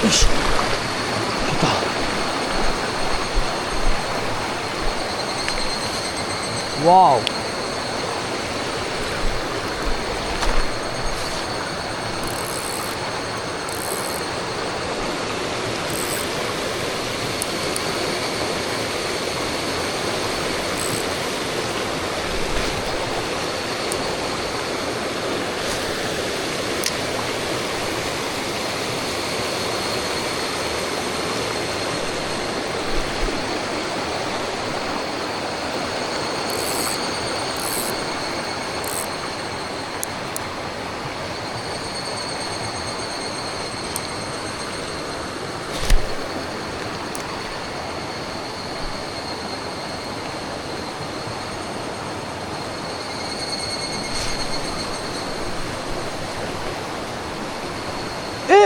よし、いけた。わお。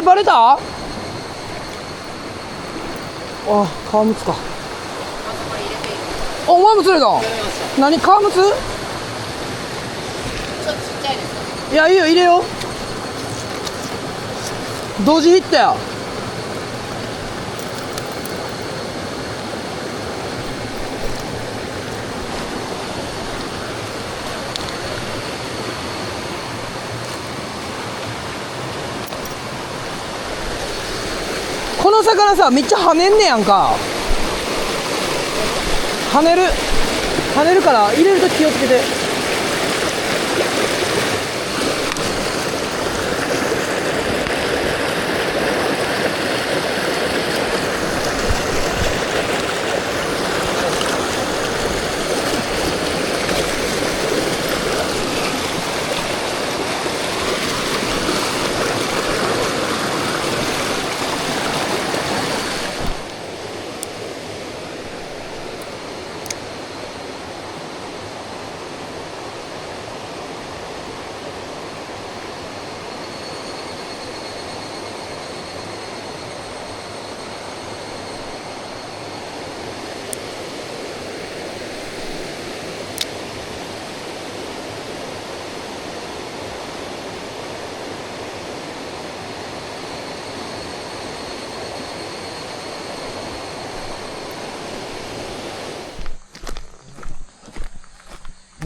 バレた？あ、革靴か。あ、お前も釣れたん？何、革靴？ちょっとちっちゃいですか？いや、いいよ、入れよう。同時ヒットや。この魚さ、めっちゃ跳ねんねやんか。跳ねるから入れると気をつけて。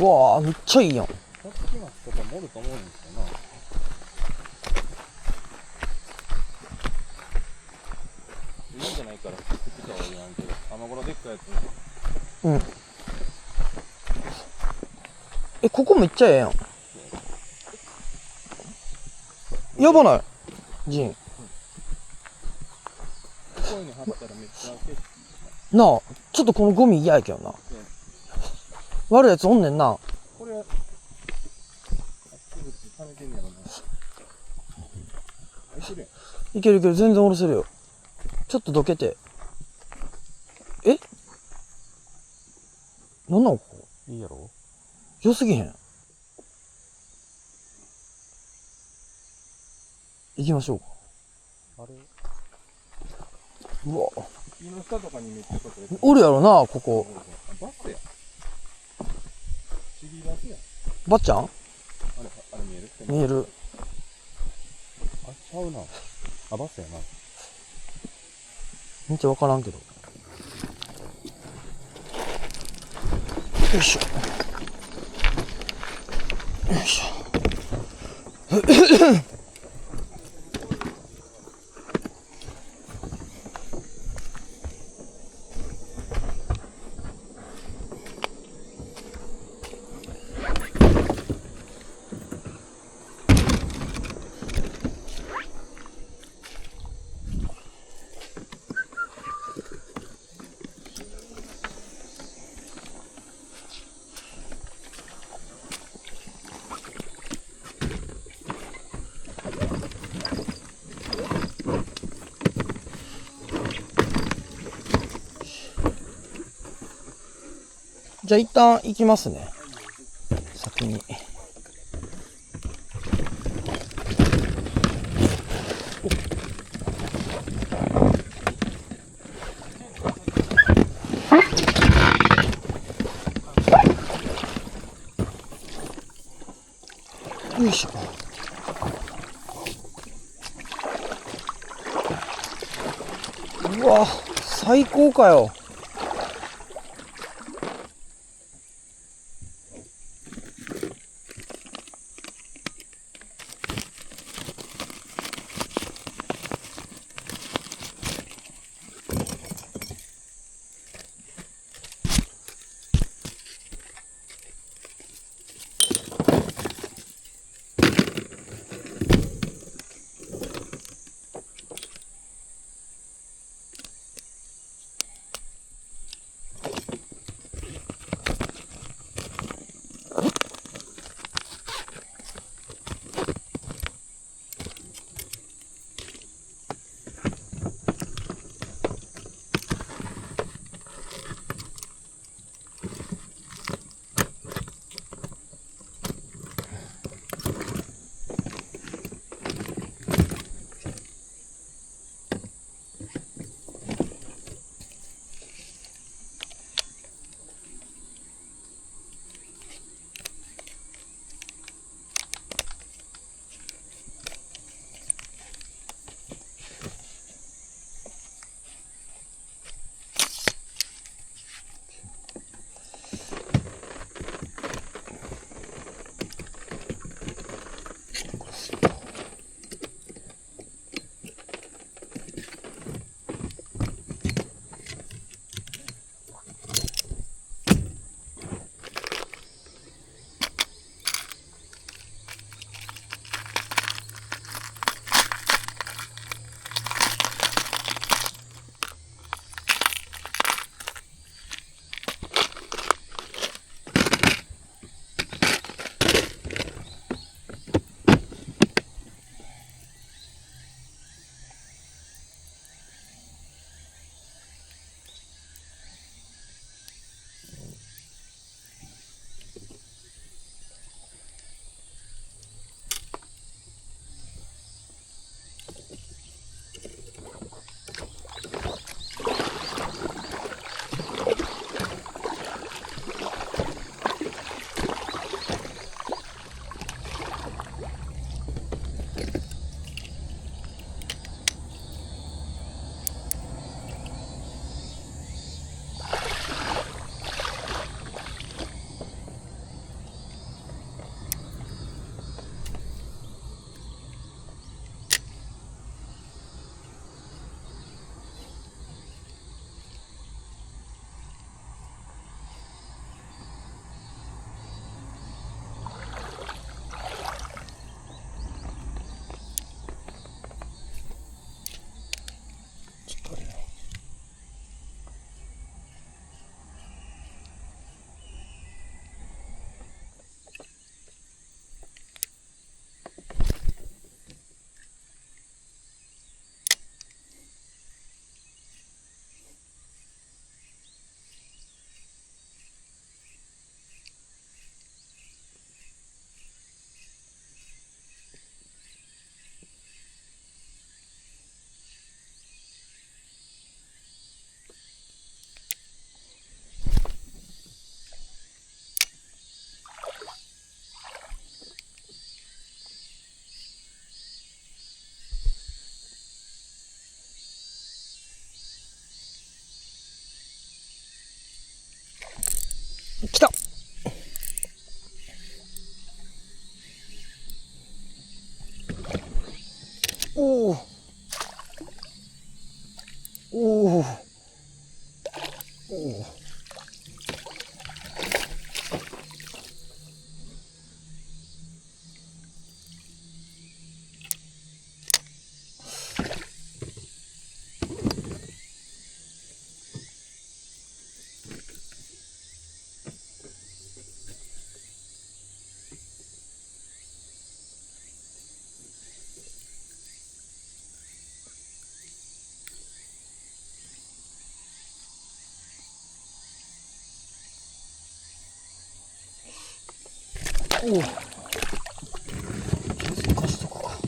うわあ、めっちゃいいやん。こっちの人が盛ると思うんですよな。いいんじゃないから食ってたら言わんけど、甘ごろでっかいやつ。うん。ここめっちゃええやん。やばない？ジン。こういうの貼ったらめっちゃ景色。なあ、ちょっとこのゴミ嫌やけどな。悪いやつおんねんな。これ、あっちぶち溜めてんねやろな。いけるやん。いけるいける、全然下ろせるよ。ちょっとどけて。なんなんここ。いいやろ？良すぎへん。行きましょうか。あれうわ、木の下とかにめっちゃ隠れてる。おるやろな、ここ。バスや。チリバスや。ばっちゃん？あれ見える？見える。あ、ちゃうな。あ、バスやな。めっちゃわからんけど。よいしょ。よいしょ。じゃあ一旦行きますね。先に。よいしょ。うわ、最高かよ。来た。おお。おお。おお。おお。貸しとくか。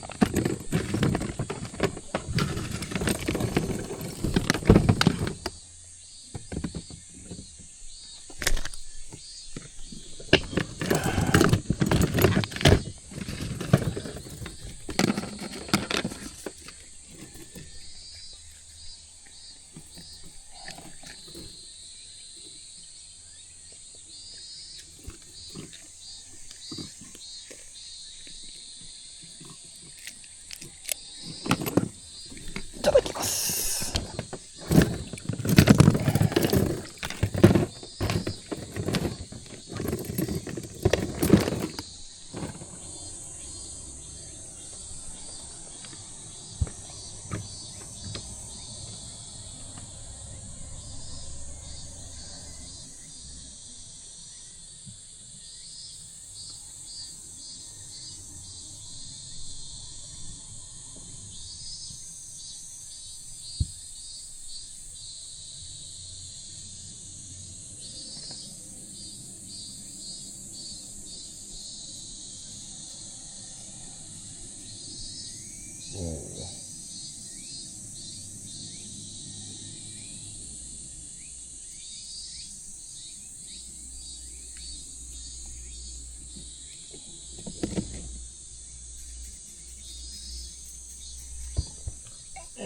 よ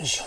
いしょ。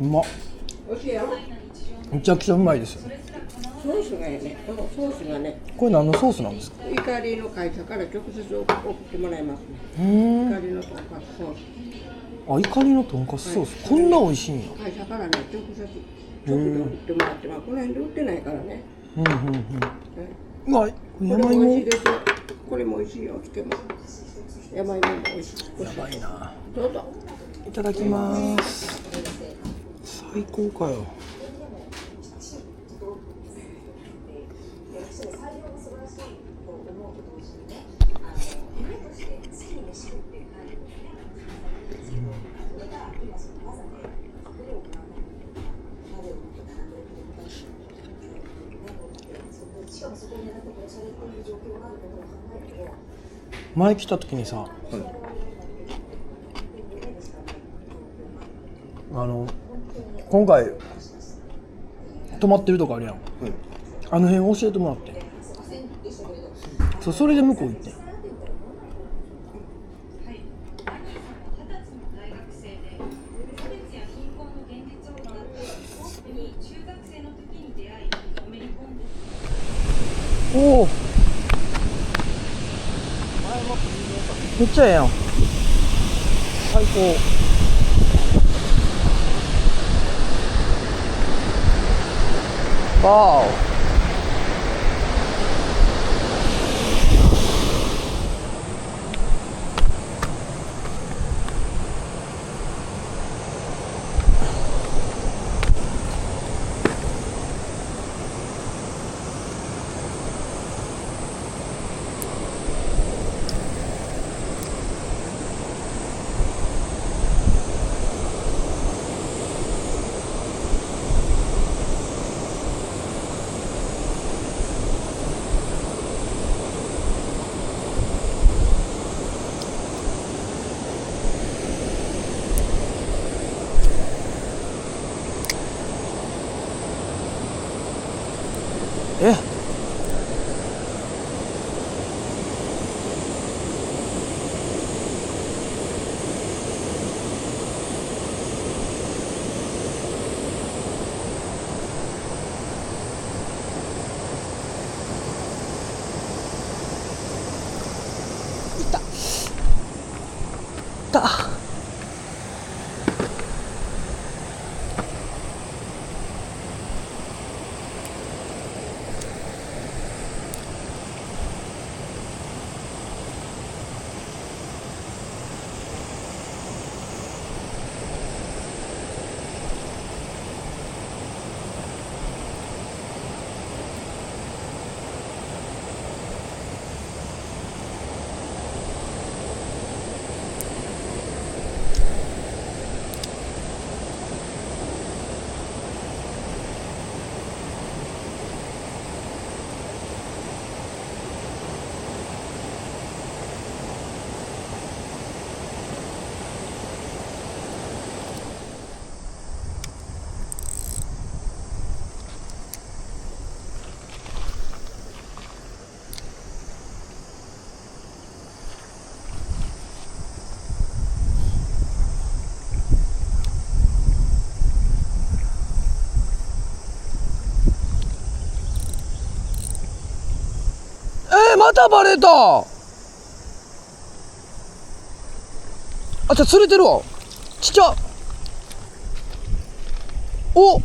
うまっ。めちゃくちゃうまいですよ。そうですね。やね。このソースがね、これ何のソースなんですか？怒りの会社から直接送ってもらいますね。怒りのとんかつソース。あ、怒りのとんかつソース、こんな美味しいんや。会社からね、直接送ってもらって、まあこの辺で売ってないからね。うわ、山芋。これも美味しいですよ。これも美味しいよ。つけます。山芋も美味しい。やばいな。どうぞ。いただきます。最高かよ。前来た時にさ、今回泊まってるとこあるやん、あの辺教えてもらって、それで向こう行って。おお、めっちゃええやん。最高。わーまたバレた。あ、じゃ釣れてるわ。ちっちゃ。お、い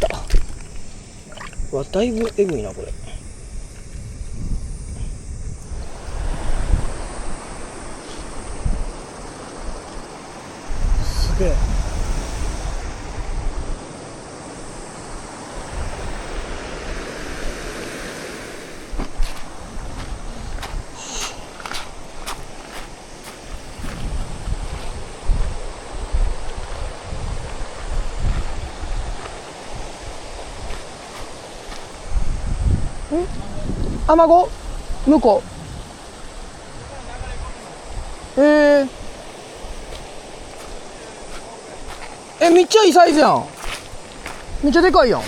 た。うわ、だいぶエグいなこれ。すげえ。アマゴ向こう。めっちゃいいサイズやん。めっちゃでかいやん。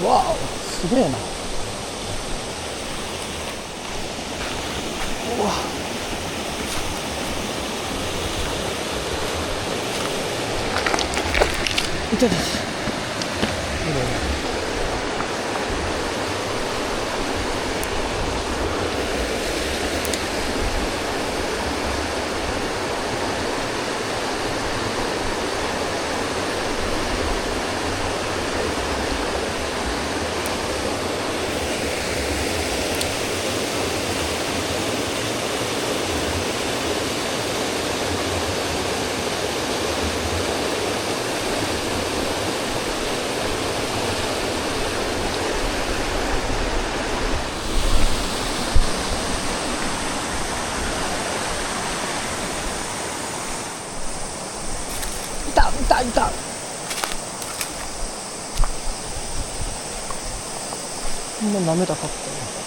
わあすげえな。うわいたいたいた。いたいた。こんな舐めたかったな。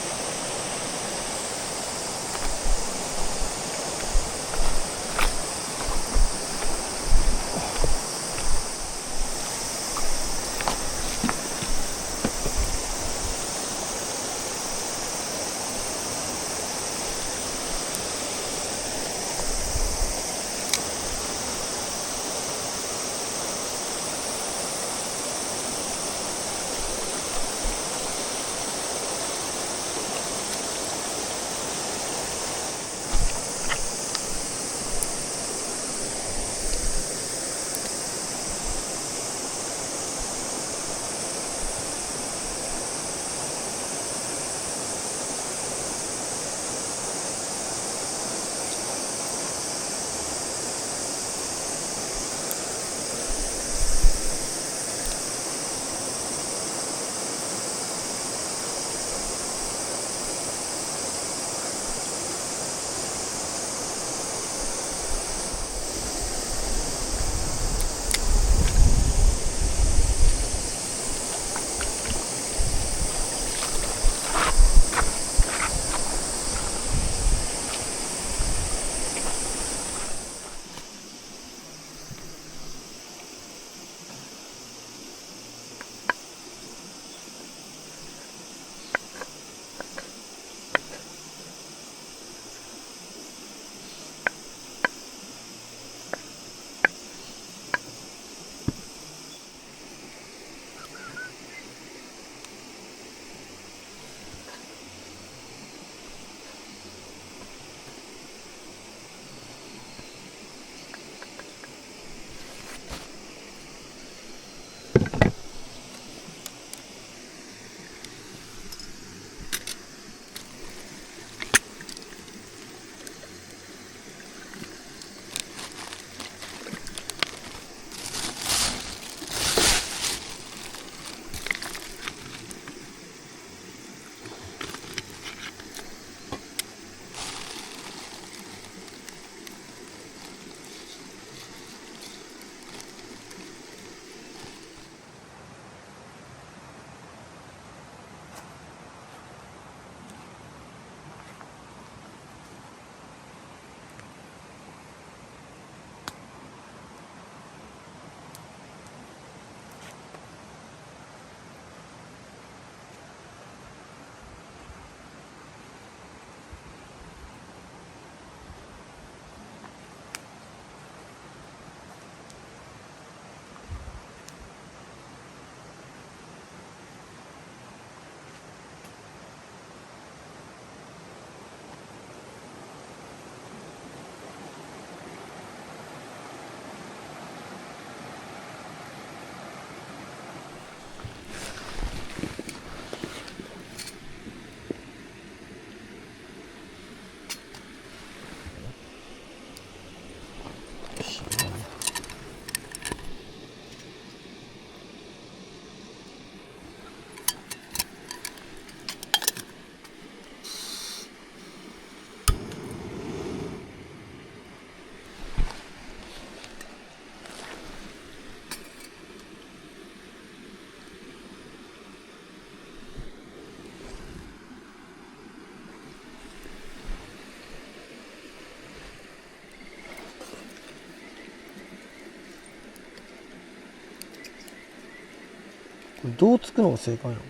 どうつくのが正解なの？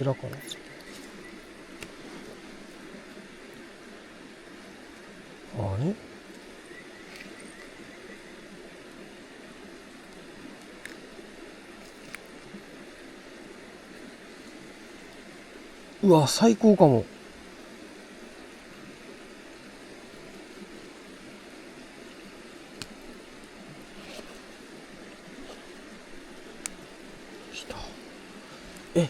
エラかな。あれうわ最高かも。きた。え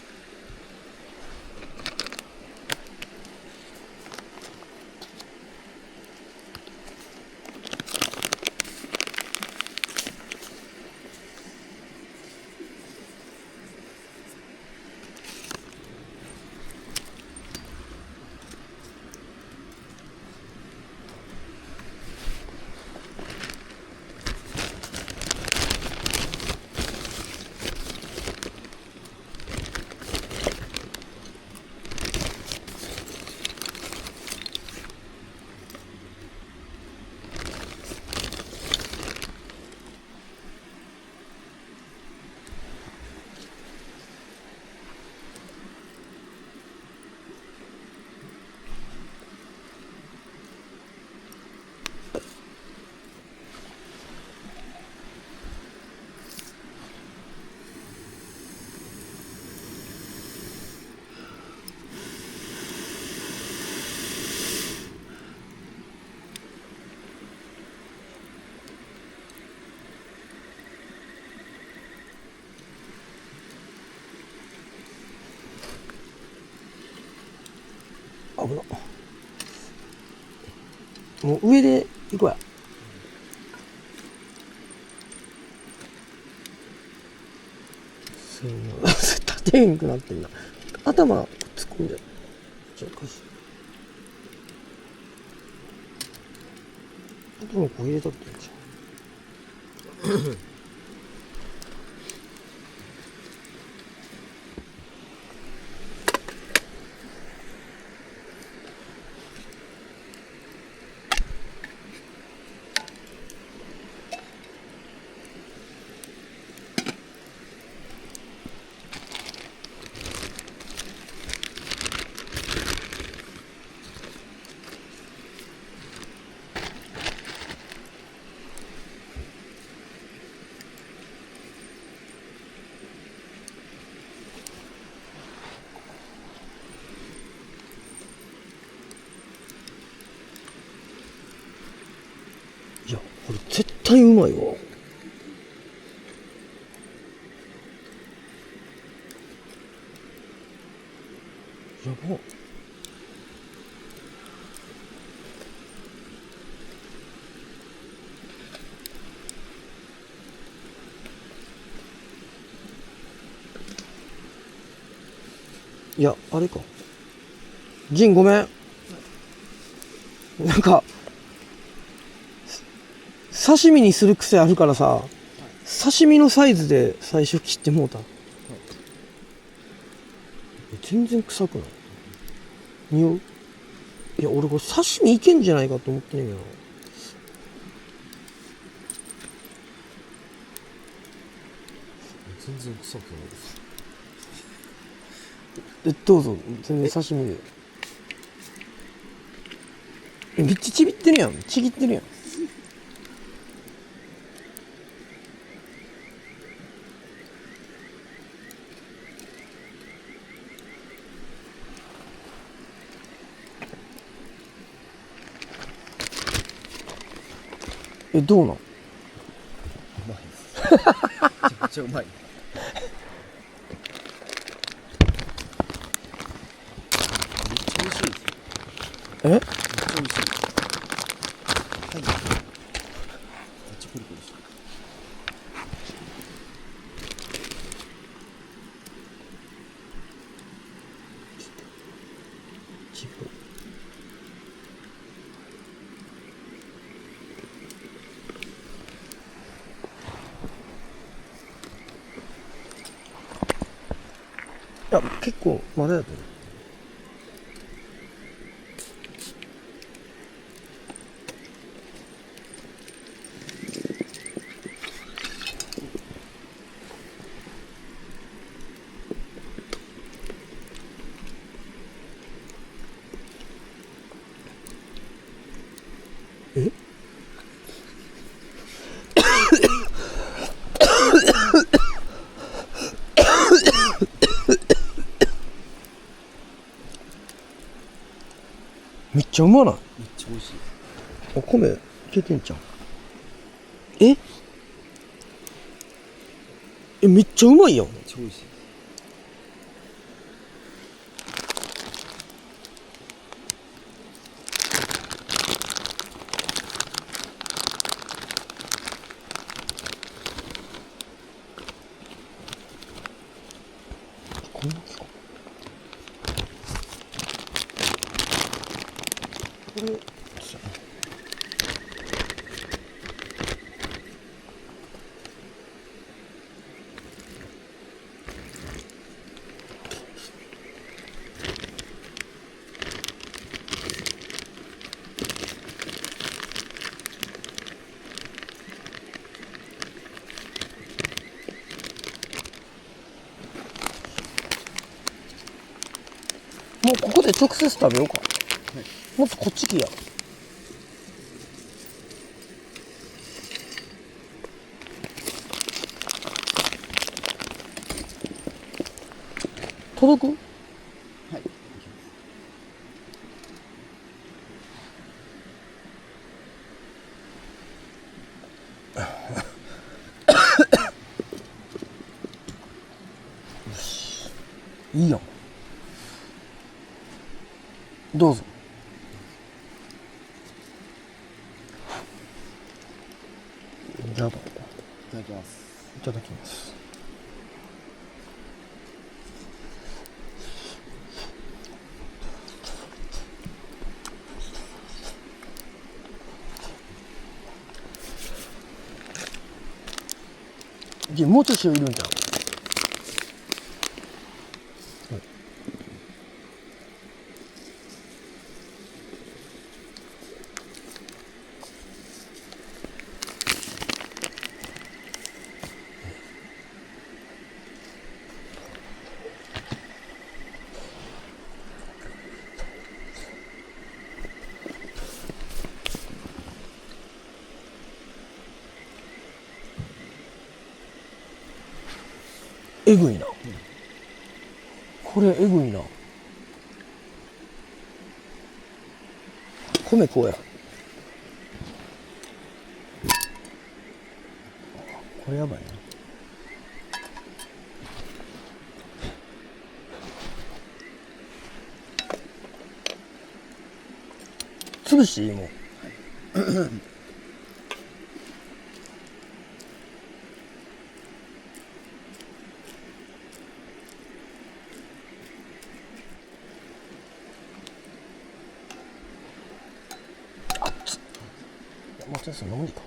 危な。もう上で行こうや。そうな立てへんくなってんな。頭突っ込んで。じゃあおかしい。頭こう入れたってんじゃん。いやこれ絶対うまいわ。やばっ。いやあれかジンごめん、なんか刺身にする癖あるからさ、刺身のサイズで最初切ってもうた。全然臭くない。匂う？いや俺これ刺身いけんじゃないかと思ってんねんけど。全然臭くないです。どうぞ全然刺身で。めっちゃちびってるやん。ちぎってるやん。どうなん？うまいです。めちゃくちゃうまい。めっちゃ美味しいです。え？めっちゃ美味しい。はい。めっちゃプリプリしてる。チップ。いや結構まだやと思う。ちゃうまない？めっちゃ美味しい。お米いけてんじゃん。えめっちゃうまいやん。めっちゃ美味しい。こんな気か。これもうここで直接食べようか。まずこっち来や。届く？はい。いいやん。どうぞ。じゃあいいただきます。ただきます。いやもうちょっと塩いるんじゃん。えぐいな、これえぐいな。米こうや。これやばいな。潰していいもん。松田さん飲むか。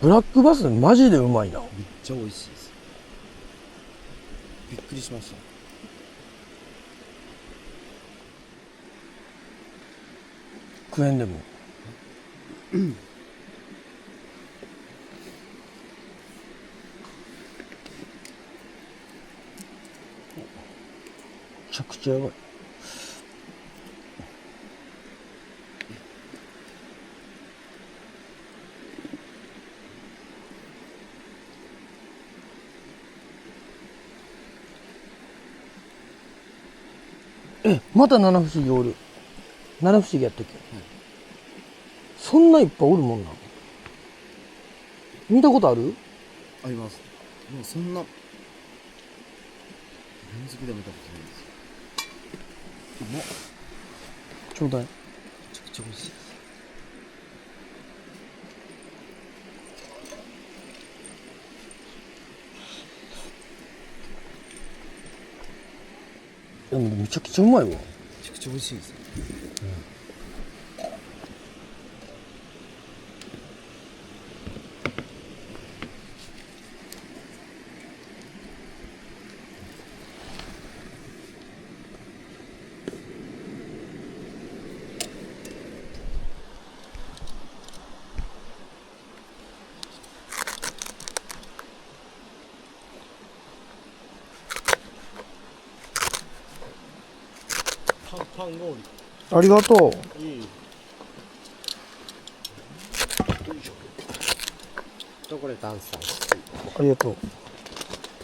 ブラックバスマジでうまいな。めっちゃ美味しいです。びっくりしました。食えんでも。めちゃくちゃやばい。また七不思議おる。七不思議やったっけ、そんないっぱいおるもんな。見たことある？あります。でもそんな連続で見たことないです。うまっ。ちょうだい。めちゃくちゃ美味しいです。でもめちゃくちゃうまいわ。めちゃくちゃ美味しいですよ。パン氷。ありがとう。いい。チョコレート炭酸。ありがとう。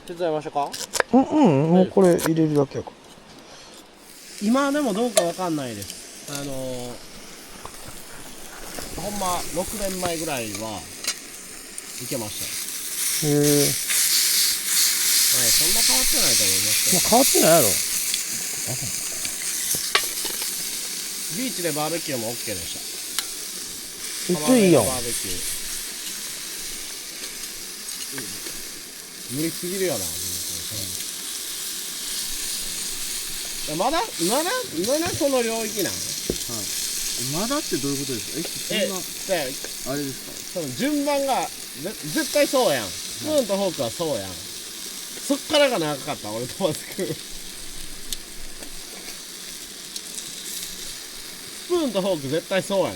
手伝いましょうか。もうこれ入れるだけやから。今でもどうかわかんないです。ほんま6年前ぐらいはいけましたよ。へえ。はい、そんな変わってないと思いますよ。まあ変わってないやろ。ビーチでバーベキューも OK でしいついいやん。バーベキュー。無理すぎるよな。まだ今その領域なんまだってどういうことですか？そんなあれですその順番が絶対そうやん。スプーンとフォークはそうやん。そっからが長かった俺とマス君。スプーンとフォーク絶対そうやん。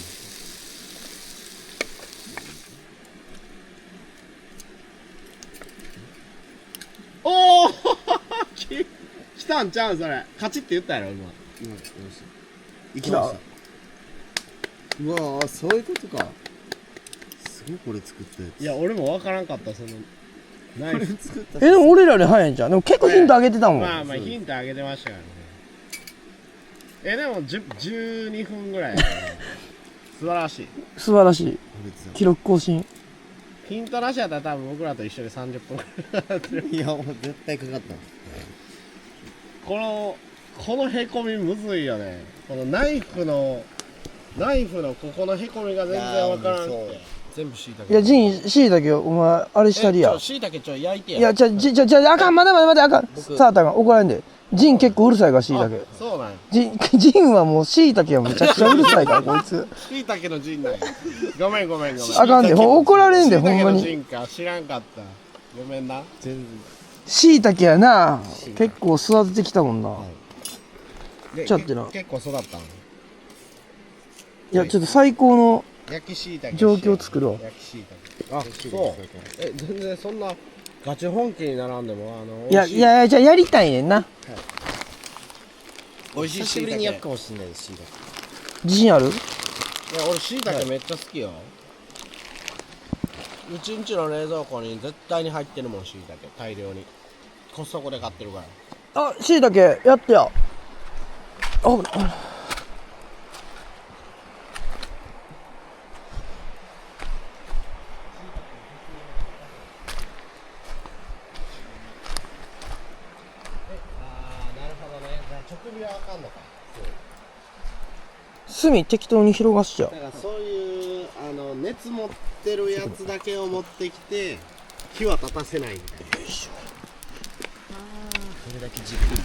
おお来たんちゃうんそれ。勝ちって言ったやろ今。今来ました。行きました。うわー、そういうことか。すごいこれ作ったやつ。いや俺もわからんかったそのナイフ。作ったでも俺らより早いんじゃん。でも結構ヒントあげてたもん。まあヒントあげてましたからね。でも12分ぐらいやから素晴らしい。素晴らしい。記録更新。ヒントなしやったら多分僕らと一緒で30分ぐらいいや、もう絶対かかった。このへこみむずいよね。このナイフのここのへこみが全然わからんって。全部しいたけ。いや、ジン、しいたけお前、あれしたりや。しいたけ焼いてや。いや、あかん、まだあかん。さあ、たかん、怒られんで。ジン結構うるさいから、しいたけ。そうなんや。ジンはもうしいたけはめちゃくちゃうるさいから、こいつ。しいたけのジンなんや。ごめん。あかんで、怒られんで、ほんまに。しいたけのジンか、知らんかった。ごめんな。全然。しいたけやな。結構育ててきたもんな。ちょっとな。結構育ったの。いや、ちょっと最高の焼きしいたけ状況作ろう。焼きしいたけ。あ、そう。全然そんなガチ本気にならんでもいや、じゃあやりたいねんな。美味しい。久しぶりに焼くかもしれないし。自信ある？いや、俺しいたけめっちゃ好きよ。うちんちの冷蔵庫に絶対に入ってるもん、しいたけ大量に。コストコで買ってるから。あ、しいたけやってや。なるほどね。じゃあ直火はあかんのか。炭適当に広がしちゃう。だからそういう熱持ってるやつだけを持ってきて火は立たせないみたいな。それだけじっくり。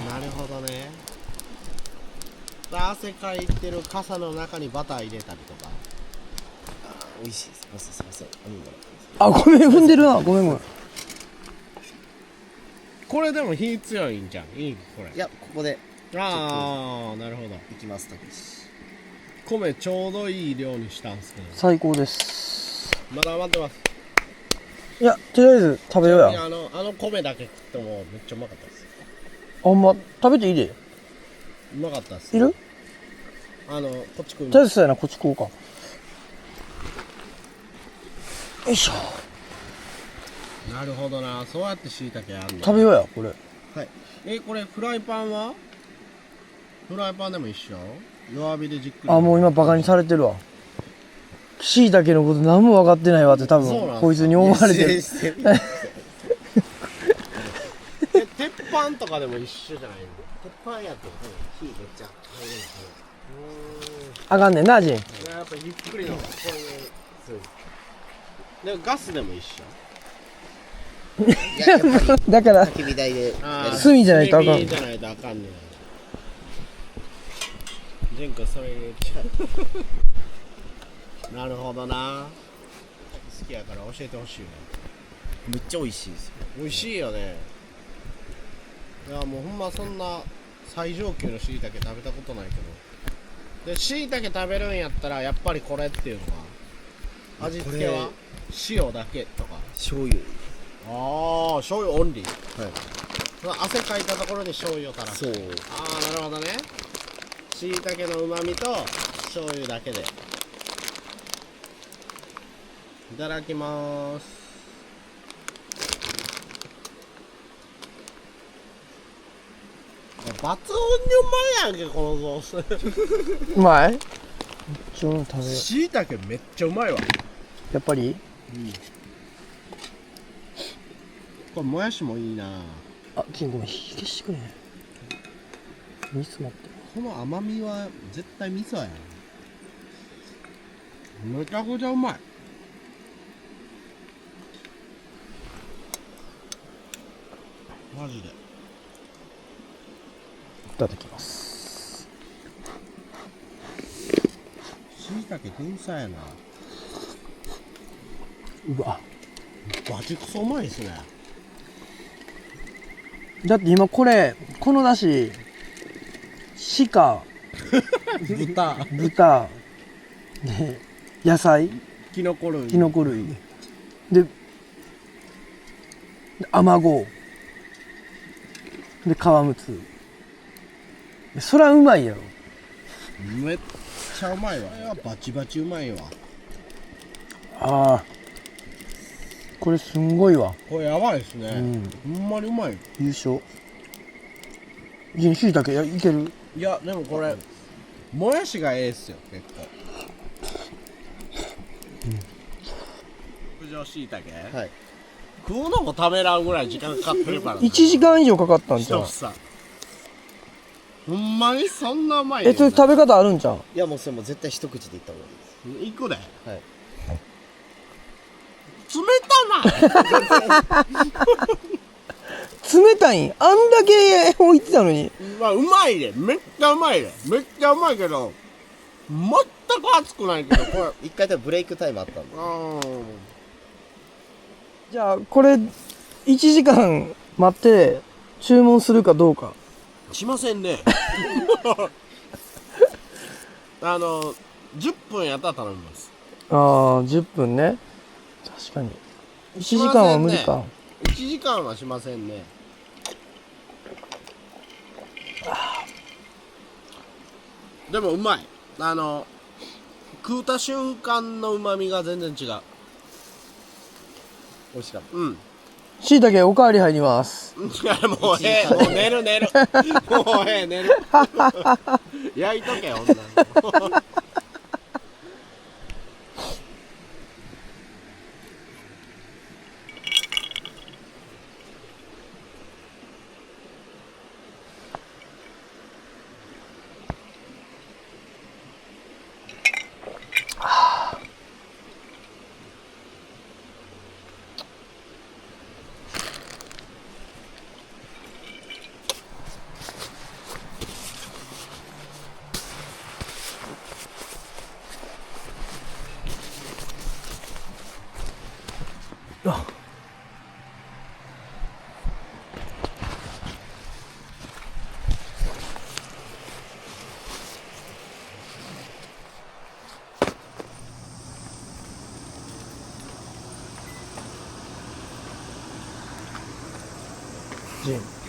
なるほどね。汗かいてる傘の中にバター入れたりとか。美味しいです。すいません。あ、ごめん、踏んでるな。ごめん。これでも火強いんじゃん。いいこれ。いや、ここでああ、なるほど。行きますたけし。米ちょうどいい量にしたんすけど。最高です。まだ余ってます。いや、とりあえず食べようや。あの米だけ食ってもめっちゃうまかったです。あ、ほんま、食べていいで。うまかったです。いる？こっち来る。とりあえずそうやな、こっち食おうか。よいしょ。なるほどな。そうやってしいたけあんの。食べようや、これ。はい。これフライパンは？フライパンでも一緒？弱火でじっくり。あ、もう今バカにされてるわ。しいたけのこと何も分かってないわって多分こいつに思われてる。鉄板とかでも一緒じゃないの？鉄板やと火めっちゃ入るあかんねんな、ジン。やっぱゆっくりのこういうでもガスでも一緒。だから焚き火台で炭じゃないとあかん。炭じゃないとあかんねん。ジンクそれ入れちゃうなるほどな。好きやから教えてほしいね。めっちゃ美味しいですよ。美味しいよね。いやもうほんまそんな最上級のしいたけ食べたことないけど、でしいたけ食べるんやったらやっぱりこれっていうのは味付けは塩だけとか。醤油。ああ醤油オンリー。はい。その汗かいたところに醤油を垂らす。そう。ああなるほどね。しいたけのうまみと醤油だけで。いただきまーす。抜群にうまいやんけこのソース。うまい？ちょっと食べよう。しいたけめっちゃうまいわ。やっぱり？これもやしもいいな。あ、キンごめん、火消してくれ。味噌持って。この甘みは絶対味噌やん。めちゃくちゃうまい。マジで。いただきます。しいたけ天才やな。うわ。バチクソうまいですね。だって今これ、このだし、鹿、豚、で、野菜、キノコ類。キノコ類、で、アマゴ、で、皮むつ。そらうまいやろ。めっちゃうまいわ。これはバチバチうまいわ。ああ。これすんごいわ。これやばいですね。ほんまにうまい。優勝。しいたけいける？いやでもこれもやしがええっすよ結構。九条しいたけ。はい。食うのも食べらんぐらい時間かかってるからね。1時間以上かかったんじゃん。さほんまにそんなうまいねんな。それ食べ方あるんじゃん。いやもうそれもう絶対一口でいった方がいいです。行くで。はい。冷たな。冷たいんあんだけ置いてたのに。まあうまいで。めっちゃうまいで。めっちゃうまいけど全く熱くないけどこれ一回でブレイクタイムあったんで。じゃあこれ1時間待って注文するかどうか。しませんね。10分やったら頼みます。ああ10分ね。確かに1時間は無理か。1時間はしませんね。でもうまい。食うた瞬間のうまみが全然違う。美味しかった。うん。しいたけおかわり入ります。いやもうええ、もう寝る寝る。もうええ寝る。焼いとけ女の子。ジン